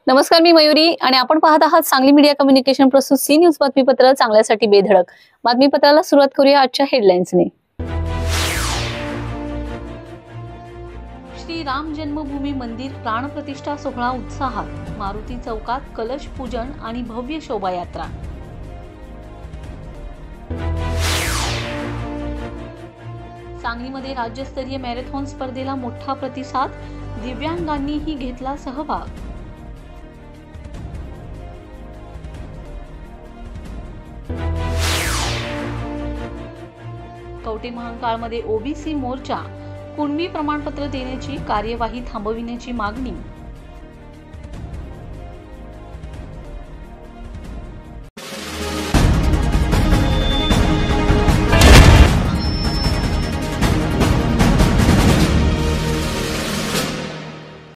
नमस्कार, मी मयुरी आणि आपण पाहत आहात सांगली मीडिया कम्युनिकेशन प्रस्तुत सी न्यूज बातमीपत्र चांगल्यासाठी बेधडक. बातमीपत्राला सुरुवात करूया आजच्या हेडलाईन्सने. श्री राम जन्मभूमी मंदिर प्राणप्रतिष्ठा सोहळा उत्साहात. मारुती चौकात कलश पूजन आणि भव्य शोभायात्रा. सांगलीमध्ये राज्यस्तरीय मॅरेथॉन स्पर्धेला मोठा प्रतिसाद. दिव्यांगांनीही घेतला सहभाग. कवठेमहांकाळमध्ये ओबीसी मोर्चा. कुणबी प्रमाणपत्र देण्याची कार्यवाही थांबविण्याची मागणी.